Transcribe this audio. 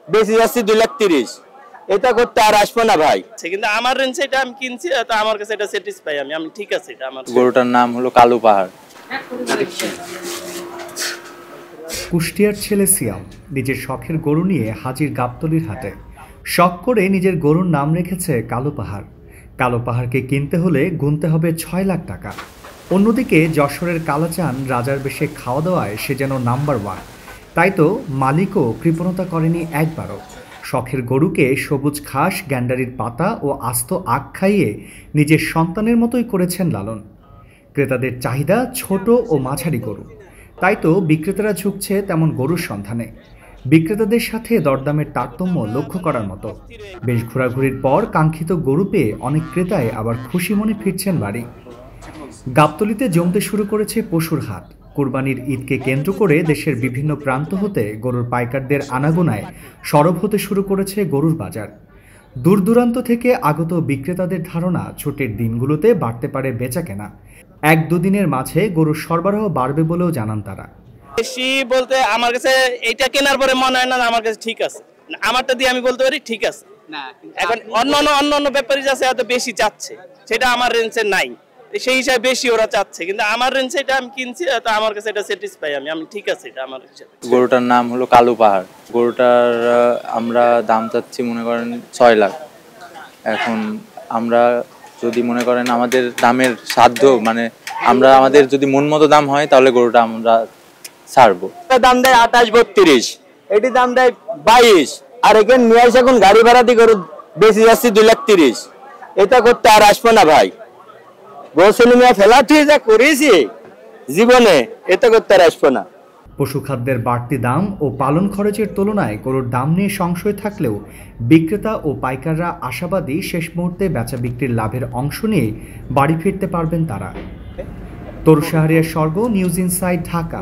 বেশি যাচ্ছি 2,30,000। এটা করতে আর আসবো না ভাই। কিন্তু আমার রেঞ্জ এটা আমি কিনছি, তো আমার কাছে এটা স্যাটিসফাই আমি ঠিক আছে। এটা আমার গরুটার নাম হলো কালো পাহাড়। কুষ্টিয়ার ছেলে সিয়াম নিজের শখের গরু নিয়ে হাজির গাবতলীর হাটে। শখ করে নিজের গরুর নাম রেখেছে কালো পাহাড়। কালো পাহাড়কে কিনতে হলে গুনতে হবে 6 লাখ টাকা। অন্যদিকে যশোরের কালাচান রাজার বেশে খাওয়া দাওয়ায় সে যেন নাম্বার 1। তাই তো মালিকও কৃপণতা করেনি একবারও। শখের গরুকে সবুজ ঘাস, গ্যান্ডারির পাতা ও আস্ত আখ খাইয়ে নিজের সন্তানের মতোই করেছেন লালন। ক্রেতাদের চাহিদা ছোট ও মাঝারি গরু, তাই তো বিক্রেতারা ঝুঁকছে তেমন গরুর সন্ধানে। বিক্রেতাদের সাথে দরদামের তারতম্য লক্ষ্য করার মতো। বেশ ঘোরাঘুরির পর কাঙ্ক্ষিত গরু পেয়ে অনেক ক্রেতাই আবার খুশি মনে ফিরছেন বাড়ি। গাবতলীতে জমতে শুরু করেছে পশুর হাট। কুরবানির ঈদকে কেন্দ্র করে দেশের বিভিন্ন প্রান্ত হতে গরুর পাইকারদের আনাগোনায় সরব হতে শুরু করেছে গরুর বাজার। দূর দূরান্ত থেকে আগত বিক্রেতাদের ধারণা ছুটির দিনগুলোতে বাড়তে পারে বেচাকেনা। 1-2 দিনের মাঝে গরুর সরবরাহ বাড়বে বলেও জানান তারা। বেশি বলতে আমার কাছে এইটা কেনার পরে মনে হয় না আমার কাছে ঠিক আছে। আমারটা দিয়ে আমি বলতে পারি ঠিক আছে না। এখন অন্য ব্যাপারী আছে এত বেশি চাচ্ছে, সেটা আমার রেঞ্জে নাই, সেই হিসাবে বেশি ওরা চাচ্ছে। কিন্তু আমার রেঞ্জে এটা আমি কিনছি, তো আমার কাছে এটা স্যাটিসফাই আমি ঠিক আছে। এটা আমার গরুটার নাম হলো কালো পাহাড়। গরুটার আমরা দাম চাচ্ছি মনে করেন 6 লাখ। এখন আমরা যদি মনে করেন আমাদের দামের সাধ্য, মানে আমাদের যদি মন মতো দাম হয় তাহলে গরুটা আমরা ছাড়বো। দাম দেয় 28-32, এটি দাম দেয় 22। আর এখানে নিয়ে আসে এখন গাড়ি ভাড়া দিয়ে গরু বেশি যাচ্ছি 2,30,000। এটা করতে আর আসবো না ভাই। গোসলিমিয়া ফেলা ঠিক যা করেছি জীবনে, এটা করতে আর আসবো না। পশুখাদ্যের বাড়তি দাম ও পালন খরচের তুলনায় গরুর দাম নিয়ে সংশয় থাকলেও বিক্রেতা ও পাইকাররা আশাবাদী শেষ মুহূর্তে বেচা বিক্রির লাভের অংশ নিয়ে বাড়ি ফিরতে পারবেন তারা। তরুশাহরিয়ার স্বর্গ, নিউজ ইনসাইড, ঢাকা।